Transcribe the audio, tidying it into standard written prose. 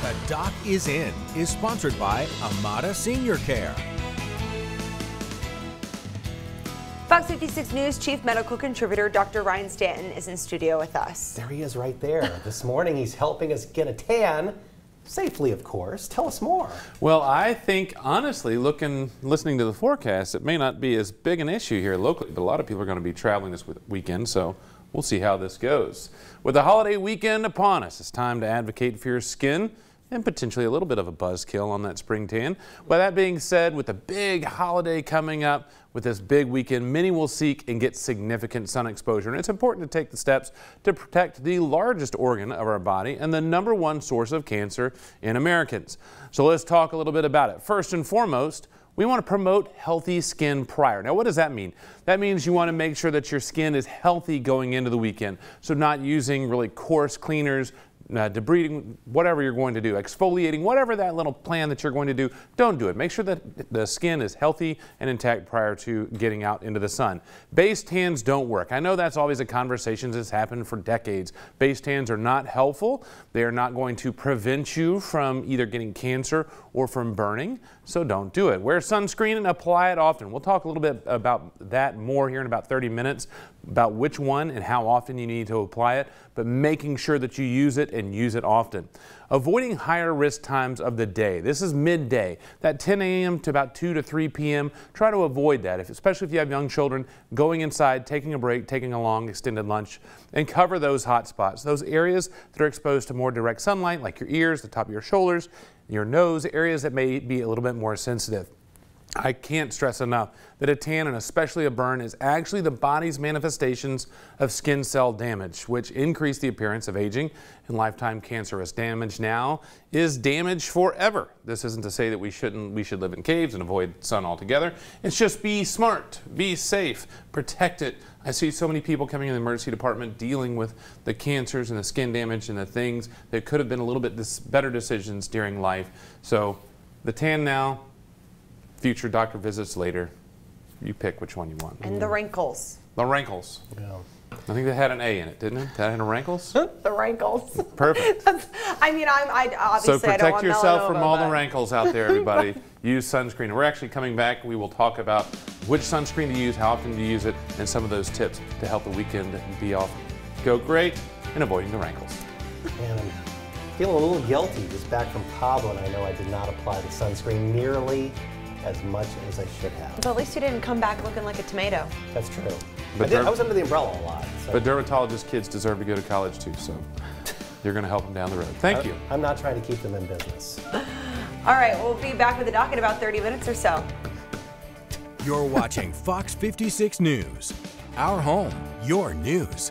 The Doc is In is sponsored by Amada Senior Care. Fox 56 News Chief Medical Contributor Dr. Ryan Stanton is in studio with us. There he is right there. This morning he's helping us get a tan, safely of course. Tell us more. Well, I think honestly, listening to the forecast, it may not be as big an issue here locally, but a lot of people are going to be traveling this weekend, so we'll see how this goes. With the holiday weekend upon us, it's time to advocate for your skin and potentially a little bit of a buzzkill on that spring tan. With that being said, with the big holiday coming up, with this big weekend, many will seek and get significant sun exposure. And it's important to take the steps to protect the largest organ of our body and the #1 source of cancer in Americans. So let's talk a little bit about it. First and foremost, we want to promote healthy skin prior. Now, what does that mean? That means you want to make sure that your skin is healthy going into the weekend. So not using really coarse cleaners, debriding, whatever you're going to do, exfoliating, whatever that little plan that you're going to do, don't do it. Make sure that the skin is healthy and intact prior to getting out into the sun. Base tans don't work. I know that's always a conversation that's happened for decades. Base tans are not helpful. They are not going to prevent you from either getting cancer or from burning, so don't do it. Wear sunscreen and apply it often. We'll talk a little bit about that more here in about 30 minutes, about which one and how often you need to apply it, but making sure that you use it and use it often. Avoiding higher risk times of the day. This is midday, that 10 a.m. to about 2 to 3 p.m. Try to avoid that, especially if you have young children, going inside, taking a break, taking a long extended lunch, and cover those hot spots, those areas that are exposed to more direct sunlight, like your ears, the top of your shoulders, your nose, areas that may be a little bit more sensitive. I can't stress enough that a tan, and especially a burn, is actually the body's manifestations of skin cell damage, which increase the appearance of aging and lifetime cancerous damage. Now is damage forever. This isn't to say that we should live in caves and avoid sun altogether. It's just be smart, be safe, protect it. I see so many people coming in the emergency department dealing with the cancers and the skin damage and the things that could have been a little bit better decisions during life. So the tan now, future doctor visits later. You pick which one you want. And the wrinkles. The wrinkles. Yeah. I think that had an A in it, didn't it? That had wrinkles? The wrinkles. Perfect. I mean, I obviously so I don't protect want yourself from melanoma, all the but... wrinkles out there, everybody. Use sunscreen. We're actually coming back. We will talk about which sunscreen to use, how often to use it, and some of those tips to help the weekend go great and avoiding the wrinkles. And I'm feeling a little guilty just back from Pablo, and I know I did not apply the sunscreen nearly as much as I should have. But at least you didn't come back looking like a tomato. That's true. But I was under the umbrella a lot. So. But dermatologist kids deserve to go to college too, so you're going to help them down the road. Thank you. I'm not trying to keep them in business. All right, we'll be back with the doc in about 30 minutes or so. You're watching Fox 56 News. Our home, your news.